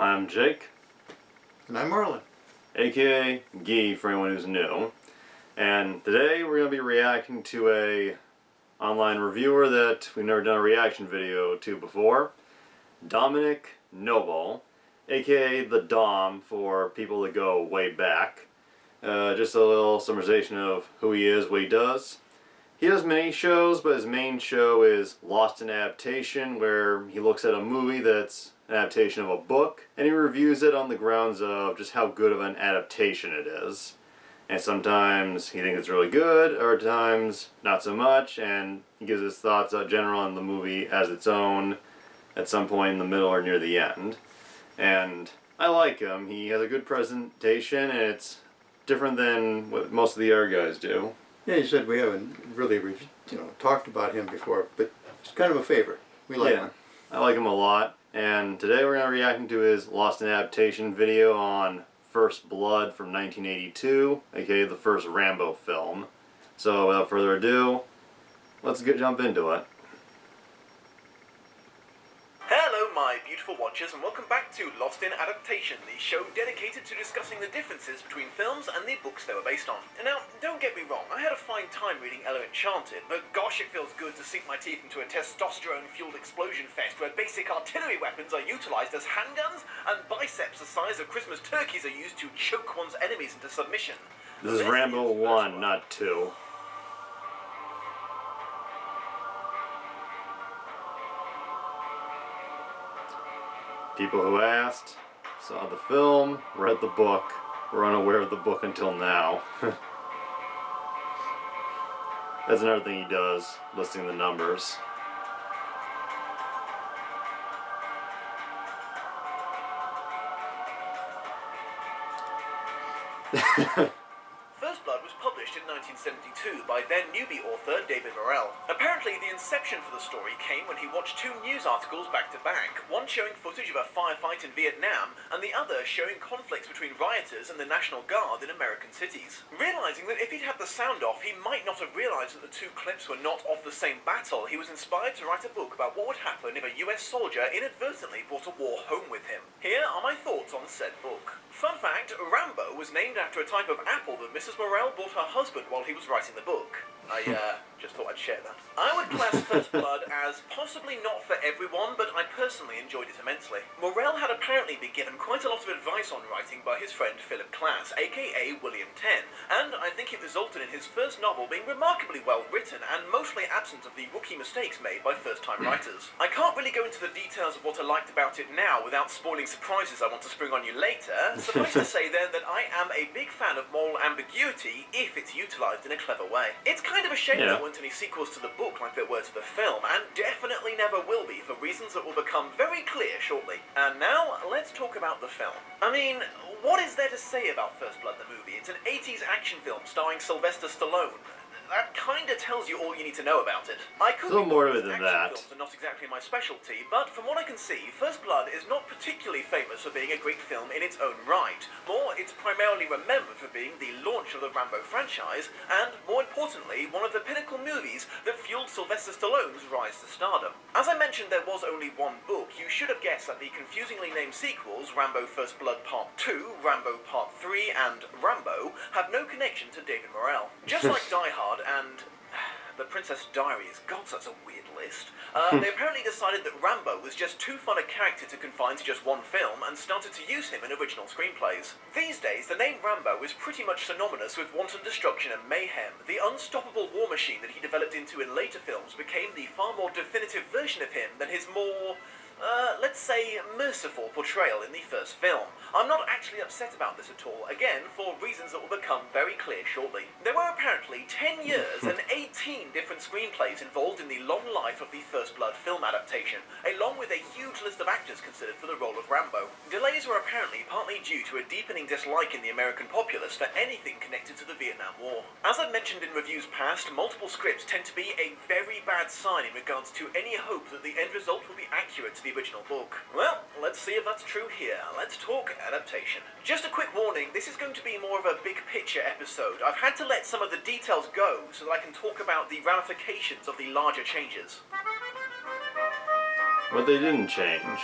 I'm Jake. And I'm Marlin. AKA Gee for anyone who's new. And today we're going to be reacting to a online reviewer that we've never done a reaction video to before. Dominic Noble, AKA the Dom for people that go way back. Just a little summarization of who he is, what he does. He does many shows, but his main show is Lost in Adaptation, where he looks at a movie that's an adaptation of a book, and he reviews it on the grounds of just how good of an adaptation it is. And sometimes he thinks it's really good, or at times not so much, and he gives his thoughts in general on the movie as its own at some point in the middle or near the end. And I like him. He has a good presentation, and it's different than what most of the other guys do. Yeah, you said we haven't really, talked about him before, but it's kind of a favorite. We like him. I like him a lot. And today we're going to be reacting to his Lost in Adaptation video on First Blood from 1982, aka the first Rambo film. So without further ado, let's jump into it. Hello my beautiful watchers, and welcome back to Lost in Adaptation, the show dedicated to discussing the differences between films and the books they were based on. And now, don't get me wrong, I had a fine time reading Ella Enchanted, but gosh it feels good to sink my teeth into a testosterone-fueled explosion fest where basic artillery weapons are utilised as handguns, and biceps the size of Christmas turkeys are used to choke one's enemies into submission. This is Rambo 1, not 2. People who asked, saw the film, read the book, were unaware of the book until now. That's another thing he does, listing the numbers. First Blood was published in 1972 by then newbie author David Morrell. Apparently, the inception for the story came when he watched two news articles back to back, one showing footage of a firefight in Vietnam, and the other showing conflicts between rioters and the National Guard in American cities. Realizing that if he'd had the sound off, he might not have realized that the two clips were not of the same battle, he was inspired to write a book about what would happen if a US soldier inadvertently brought a war home with him. Here are my thoughts on said book. Fun fact, Rambo was named after a type of apple that Mrs. Morrell bought her husband while he was writing the book. I just thought I'd share that. I would class First Blood as possibly not for everyone, but I personally enjoyed it immensely. Morrell had apparently been given quite a lot of advice on writing by his friend Philip Klass, aka William Tenn, and I think it resulted in his first novel being remarkably well written and mostly absent of the rookie mistakes made by first-time writers. I can't really go into the details of what I liked about it now without spoiling surprises I want to spring on you later. Suffice to say then that I am a big fan of moral ambiguity if it's utilised in a clever way. It's kind of a shame there weren't any sequels to the book like there were to the film, and definitely never will be for reasons that will become very clear shortly. And now, let's talk about the film. I mean, what is there to say about First Blood the movie? It's an 80s action film starring Sylvester Stallone. That kinda tells you all you need to know about it. I could a little more to it than that. Films are not exactly my specialty, but from what I can see, First Blood is not particularly famous for being a great film in its own right. More, it's primarily remembered for being the launch of the Rambo franchise, and more importantly, one of the pinnacle movies that fueled Sylvester Stallone's rise to stardom. As I mentioned, there was only one book. You should have guessed that the confusingly named sequels, Rambo First Blood Part 2, Rambo Part 3, and Rambo, have no connection to David Morrell. Just like Die Hard and The Princess Diaries, God, that's a weird list. They apparently decided that Rambo was just too fun a character to confine to just one film and started to use him in original screenplays. These days, the name Rambo is pretty much synonymous with wanton destruction and mayhem. The unstoppable war machine that he developed into in later films became the far more definitive version of him than his more let's say, merciful portrayal in the first film. I'm not actually upset about this at all, again, for reasons that will become very clear shortly. There were apparently 10 years and 18 different screenplays involved in the long life of the First Blood film adaptation, along with a huge list of actors considered for the role of Rambo. Delays were apparently partly due to a deepening dislike in the American populace for anything connected to the Vietnam War. As I've mentioned in reviews past, multiple scripts tend to be a very bad sign in regards to any hope that the end result will be accurate to the original book. Well, let's see if that's true here. Let's talk adaptation. Just a quick warning, this is going to be more of a big picture episode. I've had to let some of the details go so that I can talk about the ramifications of the larger changes. What they didn't change.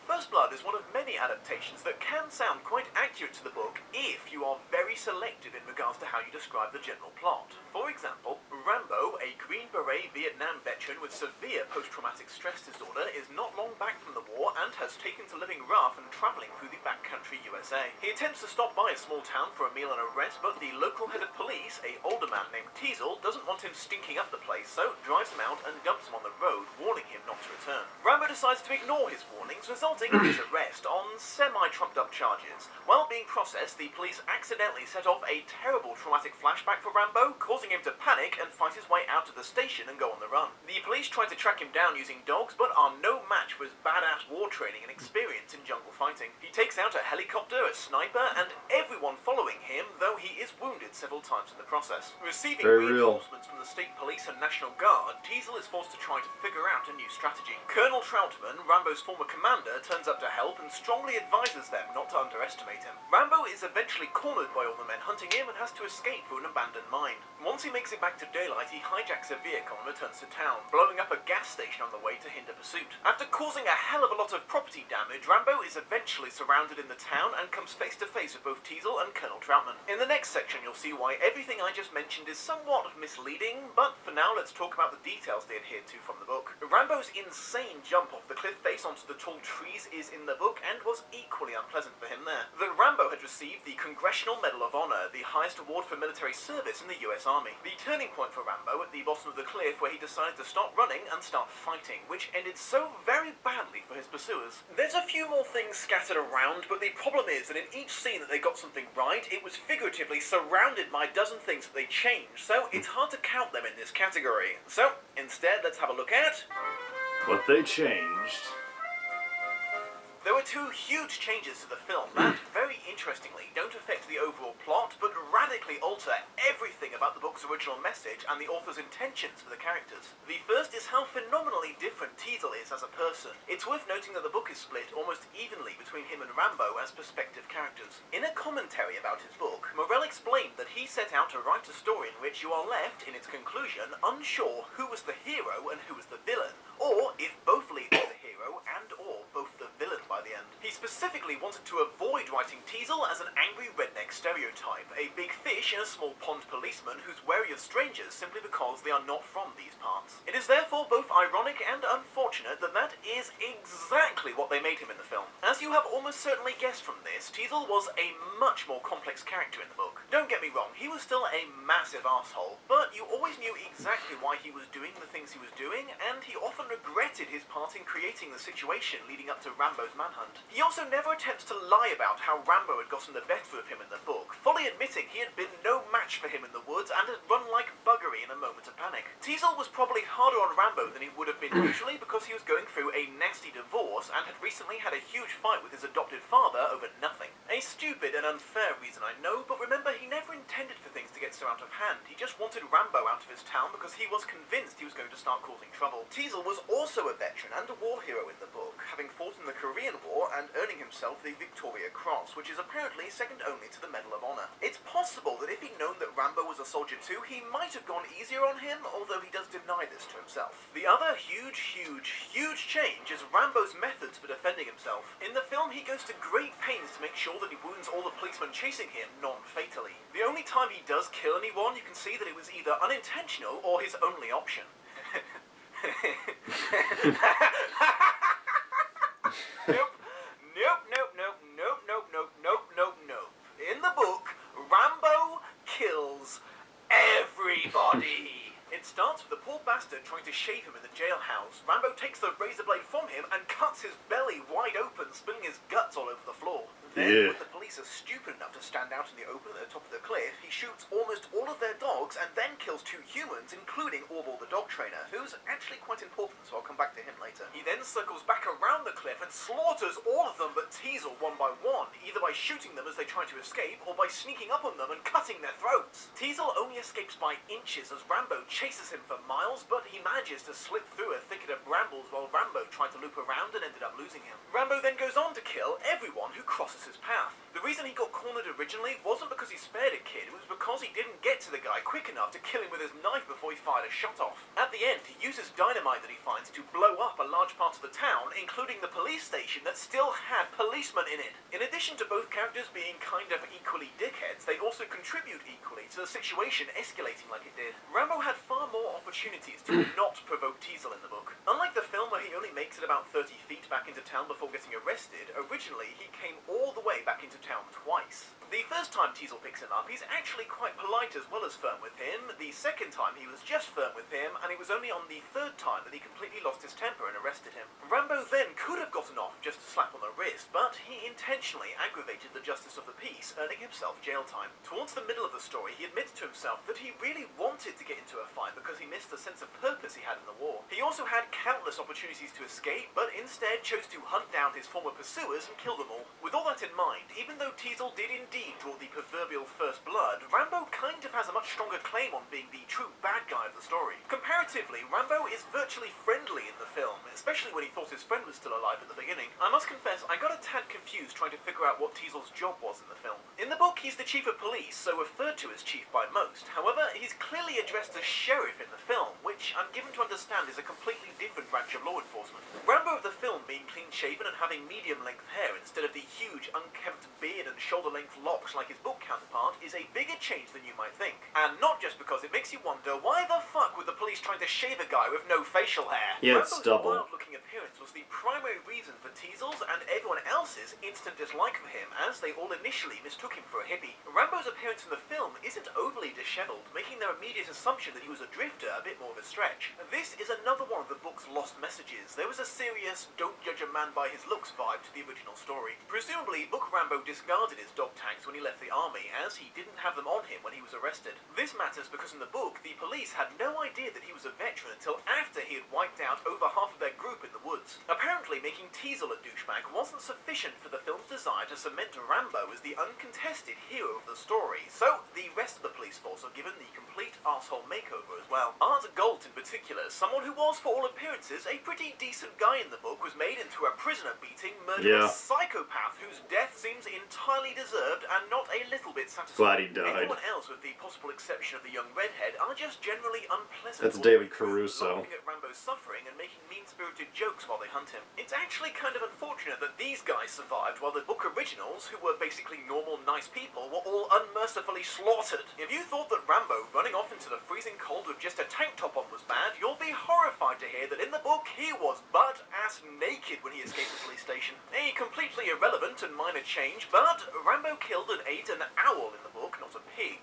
First First Blood is one of many adaptations that can sound quite accurate to the book if you are very selective in regards to how you describe the general plot. For example, Rambo, a Green Beret Vietnam veteran with severe post-traumatic stress disorder, is not long back from the war and has taken to living rough and travelling through the backcountry USA. He attempts to stop by a small town for a meal and a rest, but the local head of police, a older man named Teasel, doesn't want him stinking up the place, so drives him out and dumps him on the road, warning him not to return. Rambo decides to ignore his warnings, resulting in his arrest on semi-trumped-up charges. While being processed, the police accidentally set off a terrible traumatic flashback for Rambo, causing him to panic and fight his way out of the station and go on the run. The police try to track him down using dogs, but are no match for his badass war training and experience in jungle fighting. He takes out a helicopter, a sniper, and everyone following him, though he is wounded several times in the process. Receiving reinforcements from the state police and National Guard, Teasel is forced to try to figure out a new strategy. Colonel Troutman, Rambo's former commander, turns up to help and strongly advises them not to underestimate him. Rambo is eventually cornered by all the men hunting him and has to escape through an abandoned mine. Once he makes it back to daylight, he hijacks a vehicle and returns to town, blowing up a gas station on the way to hinder pursuit. After causing a hell of a lot of property damage, Rambo is eventually surrounded in the town and comes face to face with both Teasel and Colonel Troutman. In the next section, you'll see why everything I just mentioned is somewhat misleading, but for now, let's talk about the details they adhered to from the book. Rambo's insane jump off the cliff face onto the tall trees is in the book and was equally unpleasant for him there. That Rambo had received the Congressional Medal of Honor, the highest award for military service in the US Army. The turning point for Rambo at the bottom of the cliff where he decided to stop running and start fighting, which ended so very badly for his pursuers. There's a few more things scattered around, but the problem is that in each scene that they got something right, it was figuratively surrounded by a dozen things that they changed, so it's hard to count them in this category. So, instead, let's have a look at what they changed. There were two huge changes to the film that, very interestingly, don't affect the overall plot, but radically alter everything about the book's original message and the author's intentions for the characters. The first is how phenomenally different Teasel is as a person. It's worth noting that the book is split almost evenly between him and Rambo as perspective characters. In a commentary about his book, Morell explained that he set out to write a story in which you are left, in its conclusion, unsure who was the hero and who was the villain, or if both leads were the hero and or both the villain by the end. He specifically wanted to avoid writing Teasel as an angry redneck stereotype, a big fish in a small pond policeman who's wary of strangers simply because they are not from these parts. It is therefore both ironic and unfortunate that that is exactly what they made him in the film. As you have almost certainly guessed from this, Teasel was a much more complex character in the book. Don't get me wrong, he was still a massive asshole, but you always knew exactly why he was doing the things he was doing, and he often regretted his part in creating the situation leading up to Rambo's manhunt. He also never attempts to lie about how Rambo had gotten the better of him in the book, fully admitting he had been no match for him in the woods and had run like buggery in a moment of panic. Teasel was probably harder on Rambo than he would have been usually because he was going through a nasty divorce and had recently had a huge fight with his adopted father over nothing. A stupid and unfair reason, I know, but remember, he never intended for things to get so out of hand. He just wanted Rambo out of his town because he was convinced he was going to start causing trouble. Teasel was also a veteran and a war hero in the book, having fought in the Korean War and earning himself the Victoria Cross, which is apparently second only to the Medal of Honor. It's possible that if he'd known that Rambo was a soldier too, he might have gone easier on him, although he does deny this to himself. The other huge change is Rambo's methods for defending himself. In the film, he goes to great pains to make sure that he wounds all the policemen chasing him non-fatally. The only time he does kill anyone, you can see that it was either unintentional or his only option. Nope. In the book, Rambo kills everybody. It starts with the poor bastard trying to shave him in the jailhouse. Rambo takes the razor blade from him and cuts his belly wide open, spilling his guts all over the floor. Then, when the police are stupid enough to stand out in the open at the top of the cliff, he shoots almost all of their dogs and then kills 2 humans, including Orville the dog trainer, who's actually quite important, so I'll come back to him later. He then circles back around the cliff and slaughters all of them but Teasel one by one, either by shooting them as they try to escape or by sneaking up on them and cutting their throats. Teasel only escapes by inches as Rambo chases him for miles, but he manages to slip through a thicket of brambles while Rambo tried to loop around and ended up losing him. Rambo then goes on to kill everyone who crosses his path. The reason he got cornered originally wasn't because he spared a kid, it was because he didn't get to the guy quick enough to kill him with his knife before he fired a shot off. At the end, he uses dynamite that he finds to blow up a large part of the town, including the police station that still had policemen in it. In addition to both characters being kind of equally dickheads, they also contribute equally to the situation escalating like it did. Rambo had far more opportunities to not provoke Teasel in the book. Unlike the film where he only makes it about 30 feet back into town before getting arrested, originally he came all the way back into town twice. The first time Teasel picks him up, he's actually quite polite as well as firm with him. The second time he was just firm with him, and it was only on the third time that he completely lost his temper and arrested him. Rambo then could have gotten off just a slap on the wrist, but he intentionally aggravated the justice of the peace, earning himself jail time. Towards the middle of the story, he admits to himself that he really wanted to get into a fight because he missed the sense of purpose he had in the war. He also had countless opportunities to escape, but instead chose to hunt down his former pursuers and kill them all. With all that in mind, even though Teasel did indeed draw the proverbial first blood, Rambo kind of has a much stronger claim on being the true bad guy of the story. Comparatively, Rambo is virtually friendly in the film, especially when he thought his friend was still alive at the beginning. I must confess, I got a tad confused trying to figure out what Teasel's job was in the film. In the book, he's the chief of police, so referred to as chief by most. However, he's clearly addressed as sheriff in the film, which I'm given to understand is a completely different branch of law enforcement. Rambo of the film being clean-shaven and having medium-length hair instead of the huge, unkempt beard and shoulder-length locks like his book counterpart is a bigger change than you might think. And not just because it makes you wonder, why the fuck were the police trying to shave a guy with no facial hair? Yeah, it's Rambo's stubble. wild-looking appearance was the primary reason for Teasel's and everyone else's instant dislike for him, as they all initially mistook him for a hippie. Rambo's appearance in the film isn't overly disheveled, making their immediate assumption that he was a drifter a bit more of a stretch. This is another one of the book's lost messages. There was a serious, don't judge a man by his looks vibe to the original story. Presumably, Book Rambo discarded his dog tags when he left the army, as he didn't have them on him when he was arrested. This matters because in the book, the police had no idea that he was a veteran until after he had wiped out over half of their group in the woods. Apparently, making Teasel a douchebag wasn't sufficient for the film's desire to cement Rambo as the uncontested hero of the story, so the rest of the police force are given the complete arsehole makeover as well. Art Galt in particular, someone who was for all appearances a pretty decent guy in the book, was made into a prisoner-beating, murderous psychopath whose death seems entirely deserved and not a little bit satisfying. Glad he died. Everyone else, with the possible exception of the young redhead, are just generally unpleasant. That's David Caruso. Laughing at Rambo's suffering and making mean-spirited jokes while they hunt him. It's actually kind of unfortunate that these guys survived while the book originals, who were basically normal, nice people, were all unmercifully slaughtered. If you thought that Rambo running off into the freezing cold with just a tank top on was bad, you'll be horrified to hear that in the book he was butt-ass naked when he escaped the police station. A completely irrelevant and minor change, but Rambo killed and ate an owl in the book, not a pig.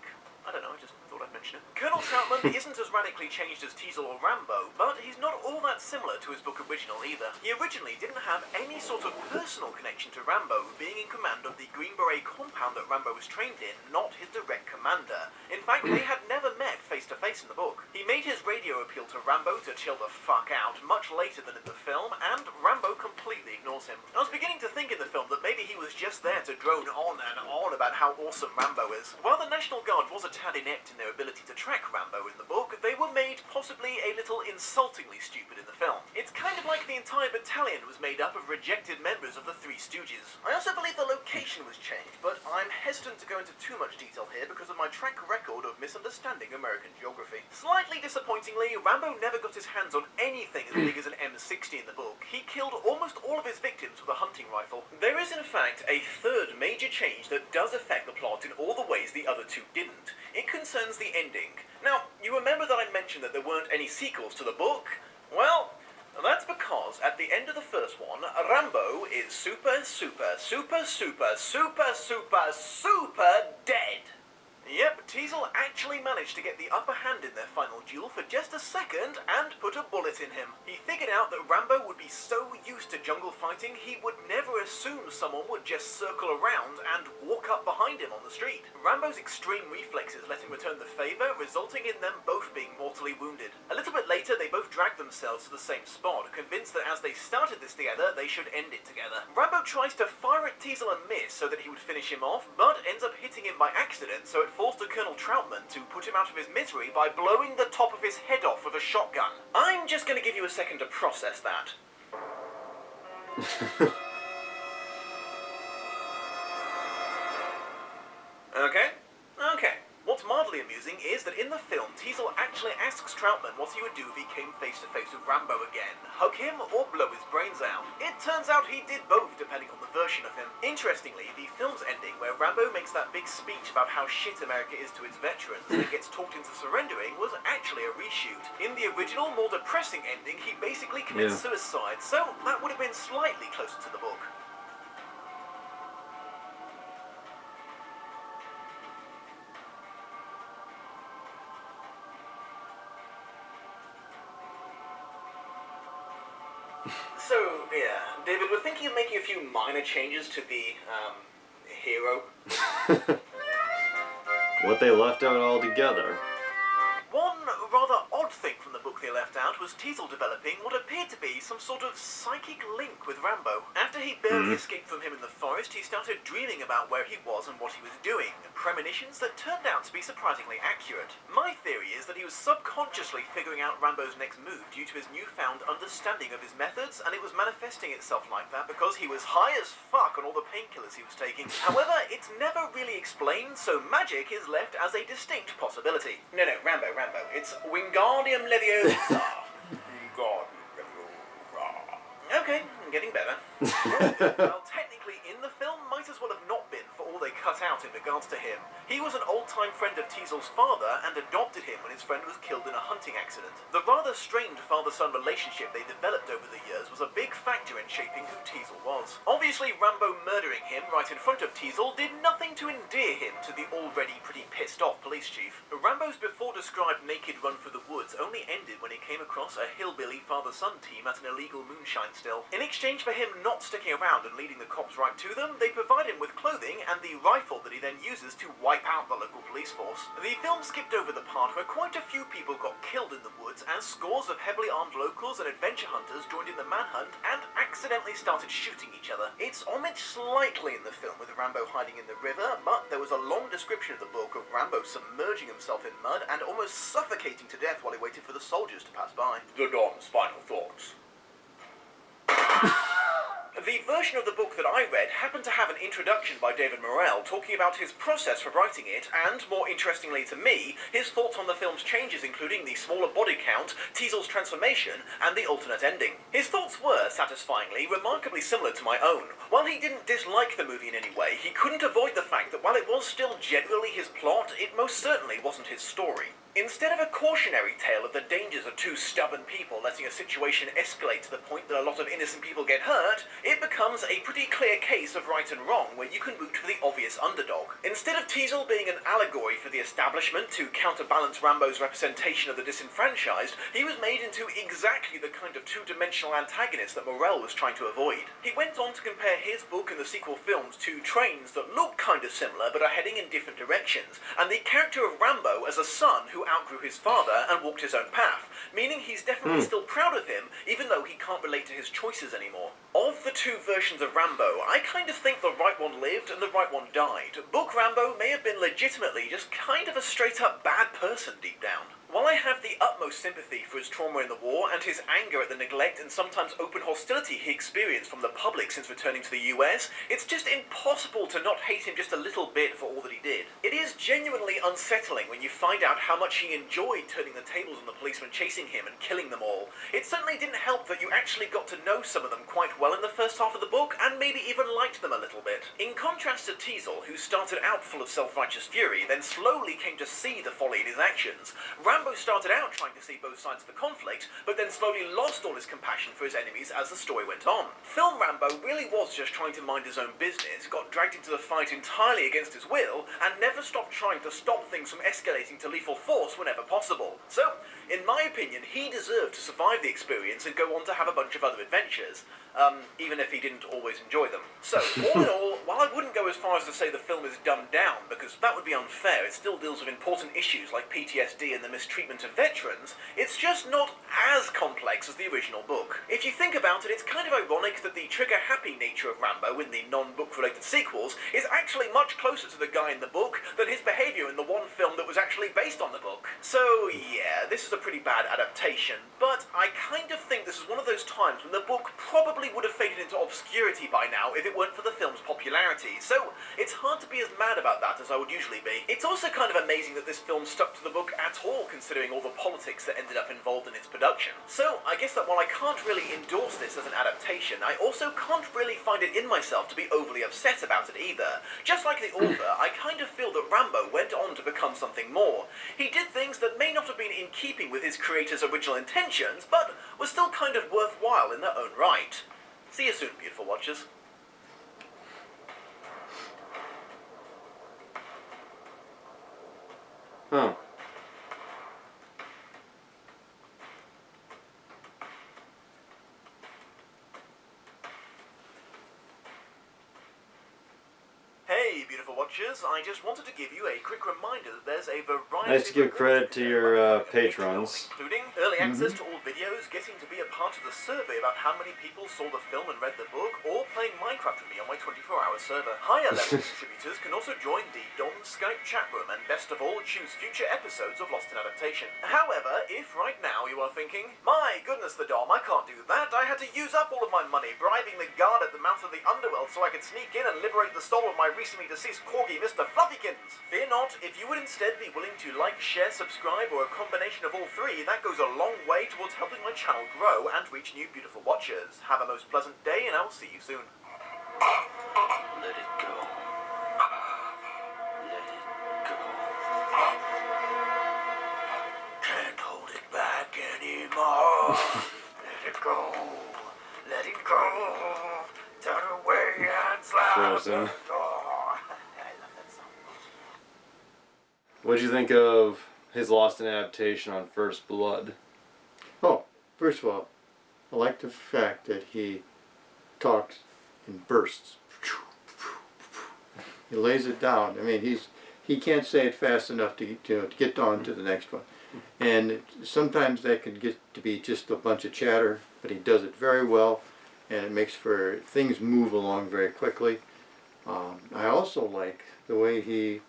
I don't know, I just thought I'd mention it. Colonel Troutman isn't as radically changed as Teasel or Rambo, but he's not all that similar to his book original either. He originally didn't have any sort of personal connection to Rambo, being in command of the Green Beret compound that Rambo was trained in, not his direct commander. In fact, they had never met face-to-face in the book. He made his radio appeal to Rambo to chill the fuck out much later than in the film, and Rambo completely ignores him. I was beginning to think in the film that maybe he was just there to drone on and on about how awesome Rambo is. While the National Guard was a tad inept in their ability to track Rambo in the book, they were made possibly a little insultingly stupid in the film. It's kind of like the entire battalion was made up of rejected members of the Three Stooges. I also believe the location was changed, but I'm hesitant to go into too much detail here because of my track record of misunderstanding American geography. Slightly disappointingly, Rambo never got his hands on anything as big as an M60 in the book. He killed almost all of his victims with a hunting rifle. There is in fact a third major change that does affect the plot in all the ways the other two didn't. It concerns the ending. Now, you remember that I mentioned that there weren't any sequels to the book? Well, that's because at the end of the first one, Rambo is super dead. Yep, Teasel actually managed to get the upper hand in their final duel for just a second and put a bullet in him. He figured out that Rambo would be so used to jungle fighting he would never assume someone would just circle around and walk up behind him on the street. Rambo's extreme reflexes let him return the favor, resulting in them both being mortally wounded. A little bit later, they both dragged themselves to the same spot, convinced that as they started this together, they should end it together. Rambo tries to fire at Teasel and miss so that he would finish him off, but ends up hitting him by accident, so it forced Colonel Troutman to put him out of his misery by blowing the top of his head off with a shotgun. I'm just going to give you a second to process that. in the film, Teasel actually asks Troutman what he would do if he came face to face with Rambo again. Hug him or blow his brains out. It turns out he did both, depending on the version of him. Interestingly, the film's ending, where Rambo makes that big speech about how shit America is to its veterans and gets talked into surrendering, was actually a reshoot. In the original, more depressing ending, he basically commits suicide, so that would have been slightly closer to the book. So, yeah, David, we're thinking of making a few minor changes to the, hero. What they left out altogether. One rather odd thing from the book they left out was Teasel developing what appeared to be some sort of psychic link with Rambo. After he barely escaped from him in the forest, he started dreaming about where he was and what he was doing, premonitions that turned out to be surprisingly accurate. My theory is that he was subconsciously figuring out Rambo's next move due to his newfound understanding of his methods, and it was manifesting itself like that because he was high as fuck on all the painkillers he was taking. However, it's never really explained, so magic is left as a distinct possibility. No, Rambo. It's Wingardium Leviosa. Okay, I'm getting better. Well, technically, in the film, might as well have not been for all they cut out in regards to him. He was an old-time friend of Teasel's father and adopted him when his friend was killed in a hunting accident. The rather strained father-son relationship they developed over the years was a big factor in shaping who Teasel was. Obviously, Rambo murdering him right in front of Teasel did nothing to endear him to the already pretty pissed-off police chief. Rambo's before-described naked run through the woods only ended when he came across a hillbilly father-son team at an illegal moonshine still. In exchange for him not sticking around and leading the cops right to them, they provide him with clothing and the rifle that he then uses to wipe out the local police force. The film skipped over the part where quite a few people got killed in the woods as scores of heavily armed locals and adventure hunters joined in the manhunt and accidentally started shooting each other. It's homaged slightly in the film with Rambo hiding in the river, but there was a long description of the book of Rambo submerging himself in mud and almost suffocating to death while he waited for the soldiers to pass by. The Don's final thoughts. The version of the book that I read happened to have an introduction by David Morrell talking about his process for writing it and, more interestingly to me, his thoughts on the film's changes including the smaller body count, Teasel's transformation, and the alternate ending. His thoughts were, satisfyingly, remarkably similar to my own. While he didn't dislike the movie in any way, he couldn't avoid the fact that while it was still generally his plot, it most certainly wasn't his story. Instead of a cautionary tale of the dangers of two stubborn people letting a situation escalate to the point that a lot of innocent people get hurt, it becomes a pretty clear case of right and wrong where you can root for the obvious underdog. Instead of Teasel being an allegory for the establishment to counterbalance Rambo's representation of the disenfranchised, he was made into exactly the kind of two-dimensional antagonist that Morrell was trying to avoid. He went on to compare his book and the sequel films to trains that look kind of similar but are heading in different directions, and the character of Rambo as a son who outgrew his father and walked his own path, meaning he's definitely still proud of him, even though he can't relate to his choices anymore. Of the two versions of Rambo, I kind of think the right one lived and the right one died. Book Rambo may have been legitimately just kind of a straight-up bad person deep down. While I have the utmost sympathy for his trauma in the war and his anger at the neglect and sometimes open hostility he experienced from the public since returning to the US, it's just impossible to not hate him just a little bit for all that he did. It is genuinely unsettling when you find out how much he enjoyed turning the tables on the policemen chasing him and killing them all. It certainly didn't help that you actually got to know some of them quite well in the first half of the book and maybe even liked them a little bit. In contrast to Teasel, who started out full of self-righteous fury, then slowly came to see the folly in his actions, Rambo started out trying to see both sides of the conflict, but then slowly lost all his compassion for his enemies as the story went on. Film Rambo really was just trying to mind his own business, got dragged into the fight entirely against his will, and never stopped trying to stop things from escalating to lethal force whenever possible. So, in my opinion, he deserved to survive the experience and go on to have a bunch of other adventures, even if he didn't always enjoy them. So, all in all, while I wouldn't go as far as to say the film is dumbed down, because that would be unfair, it still deals with important issues like PTSD and the mistreatment of veterans, it's just not as complex as the original book. If you think about it, it's kind of ironic that the trigger-happy nature of Rambo in the non-book-related sequels is actually much closer to the guy in the book than his behaviour in the one film that was actually based on the book. So, yeah, this is a pretty bad adaptation, but I kind of think this is one of those times when the book probably would have faded into obscurity by now if it weren't for the film's popularity. clarity, so it's hard to be as mad about that as I would usually be. It's also kind of amazing that this film stuck to the book at all, considering all the politics that ended up involved in its production. So I guess that while I can't really endorse this as an adaptation, I also can't really find it in myself to be overly upset about it either. Just like the author, I kind of feel that Rambo went on to become something more. He did things that may not have been in keeping with his creator's original intentions, but were still kind of worthwhile in their own right. See you soon, beautiful watchers. Huh. Hey, beautiful watchers, I just wanted to give you a quick reminder that there's a variety Nice to give of credit to your patrons, patrons. including early access to all videos, getting to be a part of the survey about how many people saw the film and read the book, or playing Minecraft with me on my 24-hour server. Higher level contributors can also join the Dom Skype chat room, and best of all, choose future episodes of Lost in Adaptation. However, if right now you are thinking, my goodness, the Dom, I can't do that. I had to use up all of my money bribing the guard at the mouth of the underworld so I could sneak in and liberate the soul of my recently deceased corgi, Mr. Fluffykins. Fear not, if you would instead be willing to like, share, subscribe, or a combination of all three, that goes a long way towards helping my channel grow and reach new beautiful watchers. Have a most pleasant day, and I will see you soon. Let it go. Let it go. Can't hold it back anymore. Let it go. Let it go. Turn away and slam Frozen. the door. I love that song. What'd you think of his Lost in Adaptation on First Blood? Oh, first of all, I like the fact that he talks in bursts. He lays it down. I mean, he can't say it fast enough to get on to the next one. And sometimes that can get to be just a bunch of chatter, but he does it very well, and it makes for things move along very quickly. I also like the way he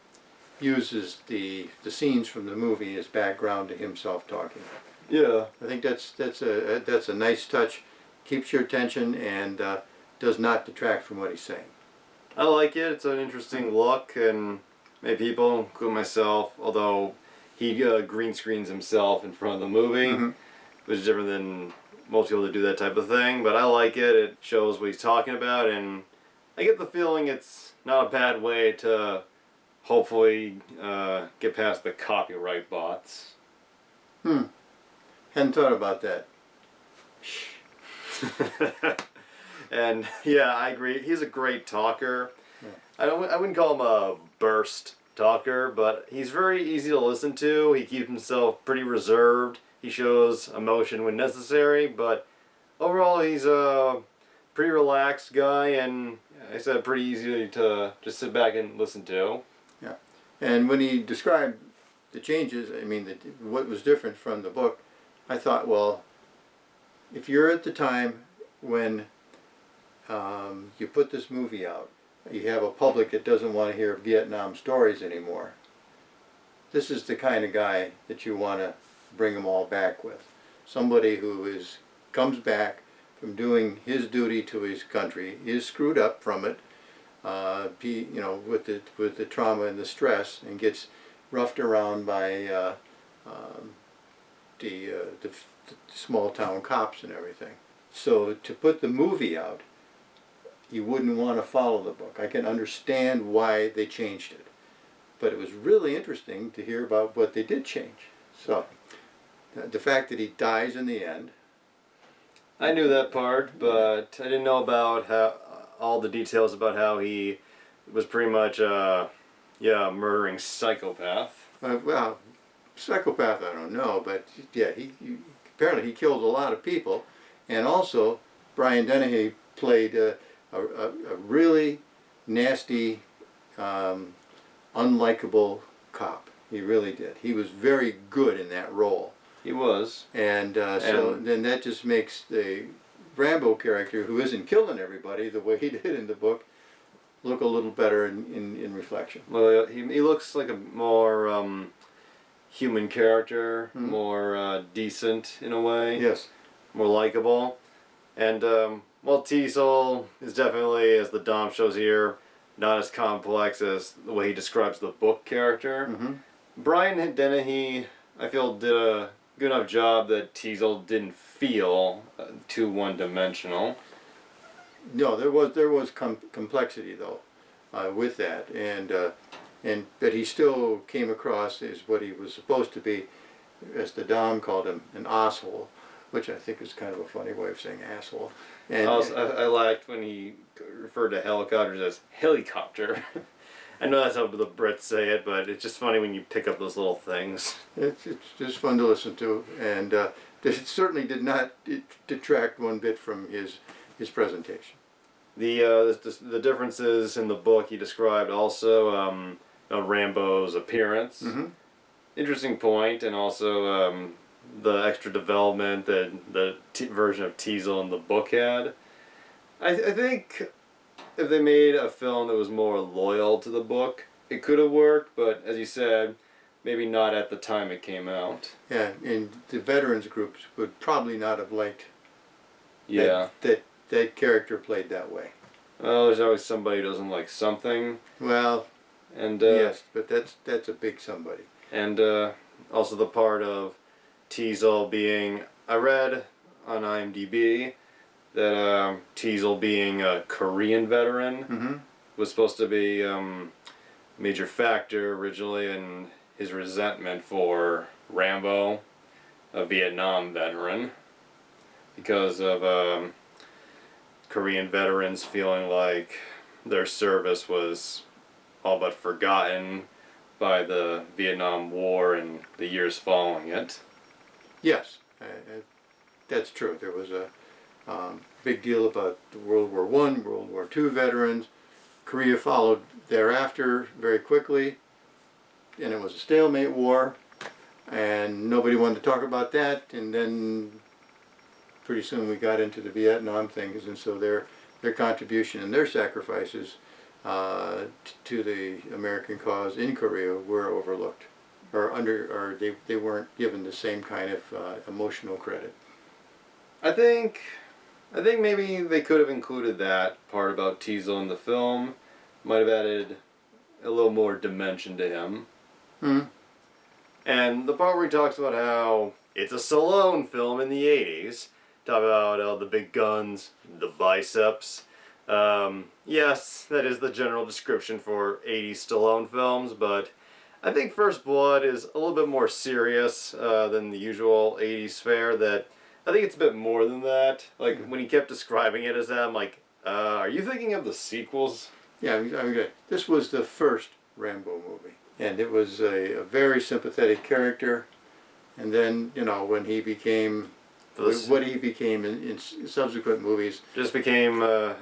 uses the scenes from the movie as background to himself talking. Yeah. I think that's a nice touch, keeps your attention, and does not detract from what he's saying. I like it. It's an interesting look, and many people, including myself, although he green screens himself in front of the movie, which is different than most people that do that type of thing, but I like it. It shows what he's talking about, and I get the feeling it's not a bad way to hopefully get past the copyright bots. Hadn't thought about that. And yeah, I agree. He's a great talker. I wouldn't call him a burst talker, but he's very easy to listen to. He keeps himself pretty reserved. He shows emotion when necessary, but overall he's a pretty relaxed guy, and like I said, pretty easy to just sit back and listen to. Yeah, and when he described the changes, I mean, what was different from the book, I thought, well, if you're at the time when you put this movie out, you have a public that doesn't want to hear Vietnam stories anymore, this is the kind of guy that you want to bring them all back with. Somebody who comes back from doing his duty to his country, is screwed up from it, with the trauma and the stress, and gets roughed around by the small town cops and everything. So to put the movie out, you wouldn't want to follow the book. I can understand why they changed it, but it was really interesting to hear about what they did change. So the fact that he dies in the end. I knew that part, but I didn't know about all the details about how he was pretty much a murdering psychopath. Well, psychopath, I don't know, but yeah, he apparently he killed a lot of people, and also Brian Dennehy played a really nasty, unlikable cop. He really did. He was very good in that role. He was. And so then that just makes the Rambo character, who isn't killing everybody the way he did in the book, look a little better in reflection. Well, he looks like a more human character, more decent in a way. Yes. More likable. And, well, Teasel is definitely, as the Dom shows here, not as complex as the way he describes the book character. Mm-hmm. Brian Dennehy, I feel, did a good enough job that Teasel didn't feel too one-dimensional. No, there was complexity though with that, but he still came across as what he was supposed to be, as the Dom called him, an asshole, which I think is kind of a funny way of saying asshole. And Also, I liked when he referred to helicopters as helicopter. I know that's how the Brits say it, but it's just funny when you pick up those little things. it's just fun to listen to, and it certainly did not detract one bit from his presentation. The differences in the book he described also Rambo's appearance. Mm-hmm. Interesting point, and also the extra development that the version of Teasel in the book had. I think if they made a film that was more loyal to the book, it could have worked, but as you said, maybe not at the time it came out. Yeah, and the veterans groups would probably not have liked Yeah. that character played that way. Well, there's always somebody who doesn't like something. Well, And yes, but that's a big somebody. And also the part of Teasel being, I read on IMDb that Teasel being a Korean veteran Mm-hmm. was supposed to be a major factor originally in his resentment for Rambo, a Vietnam veteran, because of Korean veterans feeling like their service was all but forgotten by the Vietnam War and the years following it. Yes, that's true. There was a big deal about the World War I, World War II veterans. Korea followed thereafter very quickly, and it was a stalemate war, and nobody wanted to talk about that. And then pretty soon we got into the Vietnam things, and so their contribution and their sacrifices to the American cause in Korea were overlooked, or they weren't given the same kind of emotional credit. I think maybe they could have included that part about Teasel in the film. Might have added a little more dimension to him. Hmm. And the part where he talks about how it's a Stallone film in the 80s. Talk about the big guns, the biceps. Yes, that is the general description for 80s Stallone films, but I think First Blood is a little bit more serious than the usual 80s fare. That I think it's a bit more than that. Like, when he kept describing it as that, I'm like, are you thinking of the sequels? Yeah, I mean, this was the first Rambo movie, and it was a very sympathetic character. And then, when he became what he became in subsequent movies, just became a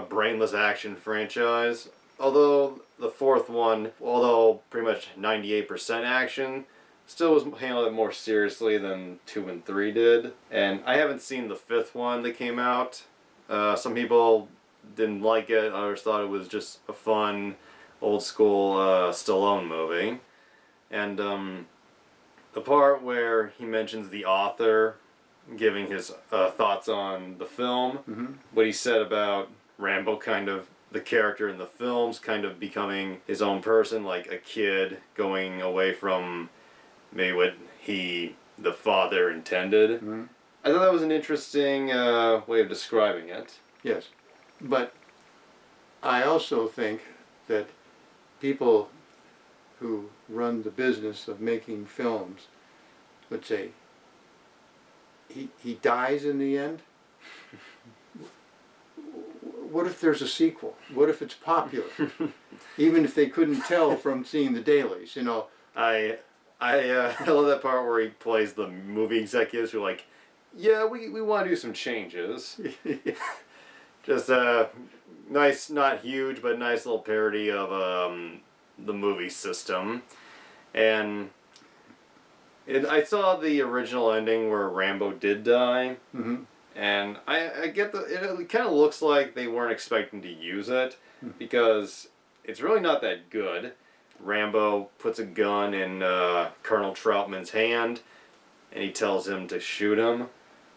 brainless action franchise. Although the fourth one, although pretty much 98% action, still was handled more seriously than 2 and 3 did. And I haven't seen the fifth one that came out. Some people didn't like it. Others thought it was just a fun, old school Stallone movie. And the part where he mentions the author giving his thoughts on the film, mm-hmm. what he said about Rambo, kind of the character in the films kind of becoming his own person, like a kid going away from maybe what the father intended. Mm-hmm. I thought that was an interesting way of describing it. Yes, but I also think that people who run the business of making films would say, he dies in the end? What if there's a sequel? What if it's popular? Even if they couldn't tell from seeing the dailies, I love that part where he plays the movie executives who are like, yeah, we want to do some changes. Just a nice, not huge, but nice little parody of the movie system. And I saw the original ending where Rambo did die. Mm-hmm. And I get it kind of looks like they weren't expecting to use it, because it's really not that good. Rambo puts a gun in Colonel Troutman's hand, and he tells him to shoot him.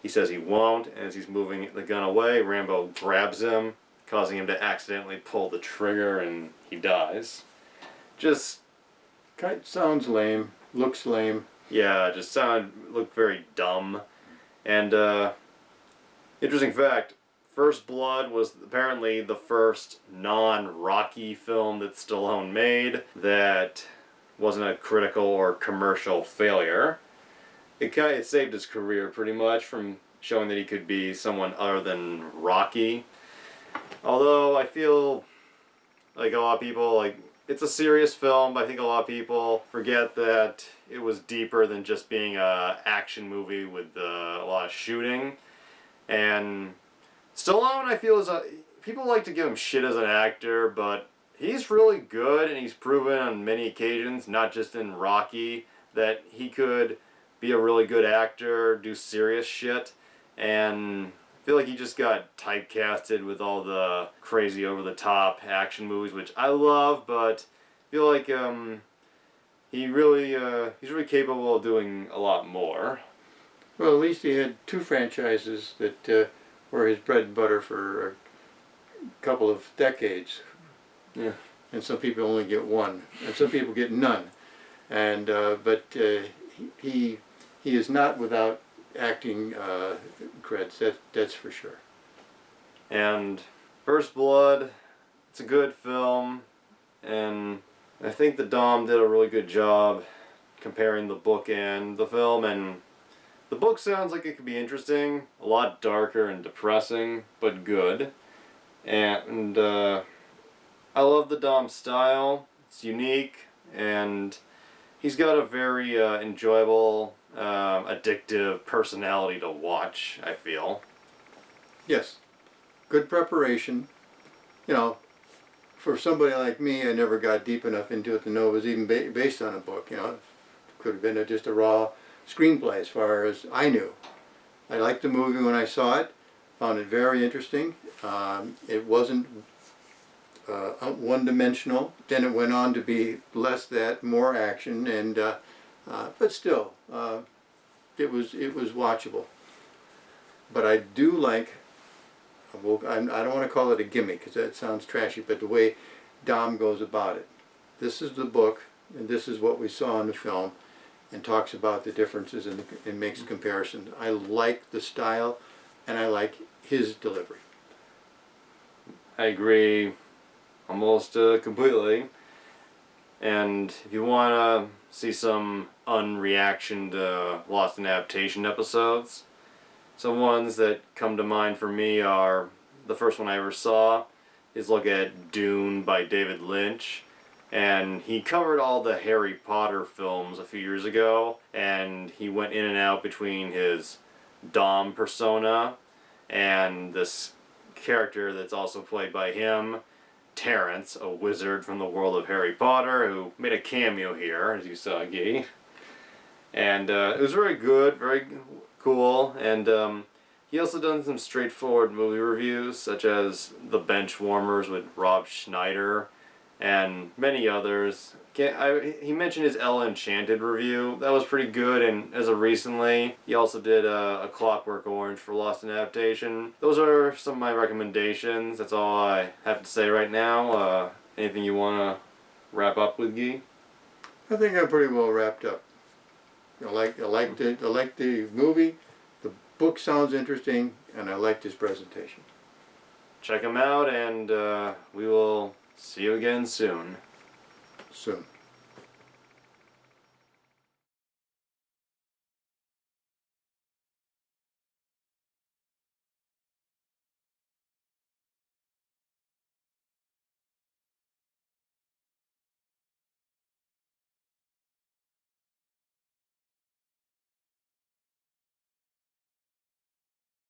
He says he won't, and as he's moving the gun away, Rambo grabs him, causing him to accidentally pull the trigger and he dies. Just, Sounds lame, looks lame. yeah, looked very dumb. And, interesting fact, First Blood was apparently the first non-Rocky film that Stallone made that wasn't a critical or commercial failure. It saved his career pretty much from showing that he could be someone other than Rocky. Although I feel like a lot of people, like, it's a serious film, but I think a lot of people forget that it was deeper than just being a action movie with a lot of shooting. And Stallone, I feel, people like to give him shit as an actor, but he's really good, and he's proven on many occasions, not just in Rocky, that he could be a really good actor, do serious shit, and I feel like he just got typecasted with all the crazy over-the-top action movies, which I love, but I feel like he's really capable of doing a lot more. Well, at least he had two franchises that were his bread and butter for a couple of decades. Yeah. And some people only get one, and some people get none. And but he is not without acting creds. That's for sure. And First Blood, it's a good film, and I think the Dom did a really good job comparing the book and the film, and the book sounds like it could be interesting, a lot darker and depressing, but good. And I love the Dom's style. It's unique, and he's got a very enjoyable, addictive personality to watch, I feel. Yes, good preparation. You know, for somebody like me, I never got deep enough into it to know it was even based on a book. You know, it could have been just a raw screenplay as far as I knew. I liked the movie when I saw it, found it very interesting. It wasn't one-dimensional. Then it went on to be less that, more action, and but still, it was watchable. But I do like, well, I don't want to call it a gimmick because that sounds trashy, but the way Dom goes about it. This is the book, and this is what we saw in the film, and talks about the differences and makes comparisons. I like the style, and I like his delivery. I agree almost completely. And if you want to see some unreaction to Lost in Adaptation episodes, some ones that come to mind for me are, the first one I ever saw is look at Dune by David Lynch. And he covered all the Harry Potter films a few years ago, and he went in and out between his Dom persona and this character that's also played by him, Terrence, a wizard from the world of Harry Potter, who made a cameo here, as you saw, Guy. And it was very good, very cool, and he also done some straightforward movie reviews, such as The Benchwarmers with Rob Schneider, and many others. He mentioned his El Enchanted review. That was pretty good, and as of recently, he also did a Clockwork Orange for Lost in Adaptation. Those are some of my recommendations. That's all I have to say right now. Anything you want to wrap up with, Guy? I think I'm pretty well wrapped up. I like the movie. The book sounds interesting, and I liked his presentation. Check him out, and we will see you again soon. Soon.